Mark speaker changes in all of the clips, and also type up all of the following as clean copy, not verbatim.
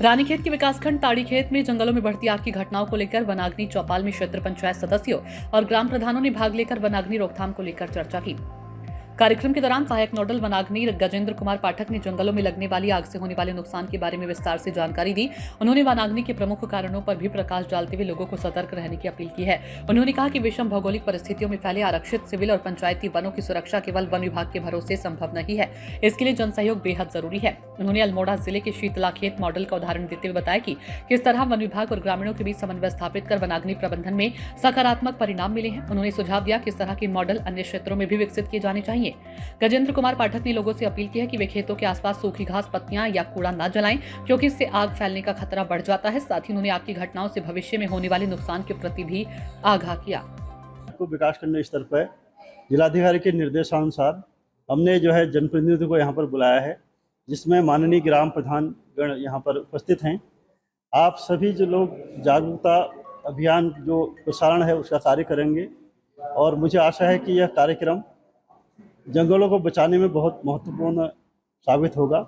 Speaker 1: रानीखेत के विकासखंड ताड़ीखेत में जंगलों में बढ़ती आग की घटनाओं को लेकर वनाग्नि चौपाल में क्षेत्र पंचायत सदस्यों और ग्राम प्रधानों ने भाग लेकर वनाग्नि रोकथाम को लेकर चर्चा की। कार्यक्रम के दौरान सहायक नोडल वनाग्नि गजेंद्र कुमार पाठक ने जंगलों में लगने वाली आग से होने वाले नुकसान के बारे में विस्तार से जानकारी दी। उन्होंने वनाग्नि के प्रमुख कारणों पर भी प्रकाश डालते हुए लोगों को सतर्क रहने की अपील की है। उन्होंने कहा कि विषम भौगोलिक परिस्थितियों में फैले आरक्षित सिविल और पंचायती वनों की सुरक्षा केवल वन विभाग के भरोसे संभव नहीं है, इसके लिए जन सहयोग बेहद जरूरी है। उन्होंने अल्मोड़ा जिले के शीतलाखेत मॉडल का उदाहरण देते हुए बताया कि किस तरह वन विभाग और ग्रामीणों के बीच समन्वय स्थापित कर वनाग्नि प्रबंधन में सकारात्मक परिणाम मिले हैं। उन्होंने सुझाव दिया कि इस तरह के मॉडल अन्य क्षेत्रों में भी विकसित किए जाने चाहिए। गजेंद्र कुमार पाठक ने लोगों से अपील की है कि वे खेतों के आसपास सूखी घास, पत्तियां या कूड़ा न जलाएं, क्योंकि इससे आग फैलने का खतरा बढ़ जाता है। साथ ही उन्होंने आग की घटनाओं से भविष्य में होने वाले नुकसान के प्रति भी आगाह किया।
Speaker 2: विकासखंड स्तर पर जिलाधिकारी के निर्देशानुसार हमने जनप्रतिनिधियों को यहाँ पर बुलाया है, जिसमें माननीय ग्राम प्रधान गण यहाँ पर उपस्थित हैं। आप सभी जो लोग जागरूकता अभियान जो प्रसारण है उसका कार्य करेंगे और मुझे आशा है कि यह कार्यक्रम जंगलों को बचाने में बहुत महत्वपूर्ण साबित होगा।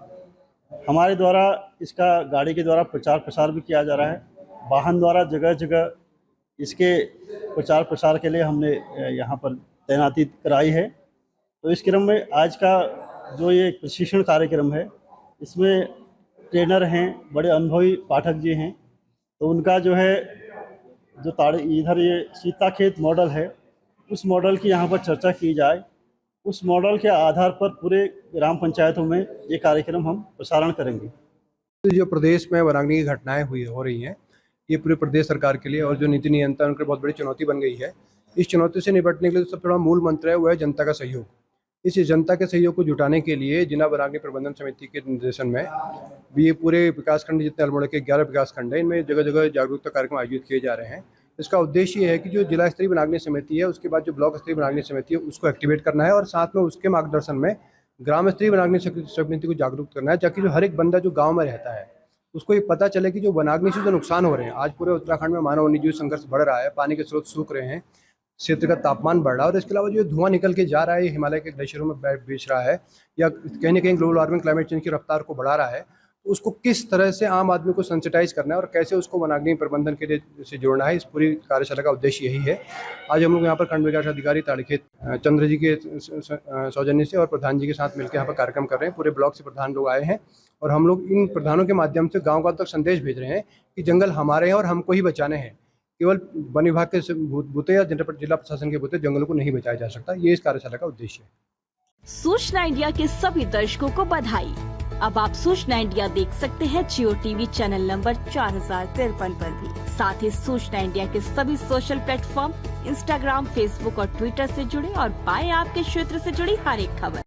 Speaker 2: हमारे द्वारा इसका गाड़ी के द्वारा प्रचार प्रसार भी किया जा रहा है। वाहन द्वारा जगह जगह इसके प्रचार प्रसार के लिए हमने यहाँ पर तैनाती कराई है। तो इस क्रम में आज का जो ये प्रशिक्षण कार्यक्रम है, इसमें ट्रेनर हैं, बड़े अनुभवी पाठक जी हैं। तो उनका जो इधर ये सीताखेत मॉडल है, उस मॉडल की यहाँ पर चर्चा की जाए। उस मॉडल के आधार पर पूरे ग्राम पंचायतों में ये कार्यक्रम हम प्रसारण करेंगे।
Speaker 3: जो प्रदेश में वनाग्नि की घटनाएं हो रही हैं, ये पूरे प्रदेश सरकार के लिए और जो नीति नियंत्रण की बहुत बड़ी चुनौती बन गई है। इस चुनौती से निपटने के लिए सबसे बड़ा मूल मंत्र है वो है जनता का सहयोग। इस जनता के सहयोग को जुटाने के लिए जिला वनाग्नि प्रबंधन समिति के निर्देशन में भी ये पूरे विकासखंड, जितने अल्मोड़ा के 11 विकासखंड है, इनमें जगह जगह जागरूकता कार्यक्रम आयोजित किए जा रहे हैं। इसका उद्देश्य ये है कि जो जिला स्तरीय वनाग्नि समिति है, उसके बाद जो ब्लॉक स्तरीय वनाग्नि समिति है, उसको एक्टिवेट करना है और साथ में उसके मार्गदर्शन में ग्राम स्तरीय वनाग्नि समिति को जागरूक करना है, ताकि जो हर एक बंदा जो गांव में रहता है उसको ये पता चले कि जो वनाग्नि से जो नुकसान हो रहे हैं, आज पूरे उत्तराखंड में मानव वन्यजीव संघर्ष बढ़ रहा है, पानी के स्रोत सूख रहे हैं, क्षेत्र का तापमान बढ़ रहा है और इसके अलावा जो धुआं निकल के जा रहा है, हिमालय के ग्लेशियरों में बेच रहा है या कहीं ना कहीं ग्लोबल वार्मिंग, क्लाइमेट चेंज की रफ्तार को बढ़ा रहा है। उसको किस तरह से आम आदमी को सेंसिटाइज करना है और कैसे उसको वनाग्नि प्रबंधन के लिए से जोड़ना है, इस पूरी कार्यशाला का उद्देश्य यही है। आज हम लोग यहाँ पर खंड विकास अधिकारी ताड़ीखेत चंद्र जी के सौजन्य से और प्रधान जी के साथ मिलकर यहाँ पर कार्यक्रम कर रहे हैं। पूरे ब्लॉक से प्रधान लोग आए हैं और हम लोग इन प्रधानों के माध्यम से गाँव तक संदेश भेज रहे हैं कि जंगल हमारे हैं और हमको ही बचाने हैं। केवल वन विभाग के बूते या जिला प्रशासन के बूते जंगलों को नहीं बचाया जा सकता। ये इस कार्यशाला का उद्देश्य है।
Speaker 4: सूचना इंडिया के सभी दर्शकों को बधाई। अब आप सूचना इंडिया देख सकते हैं जियो टीवी चैनल नंबर 4053 पर भी। साथ ही सूचना इंडिया के सभी सोशल प्लेटफॉर्म इंस्टाग्राम, फेसबुक और ट्विटर से जुड़े और पाएं आपके क्षेत्र से जुड़ी हर एक खबर।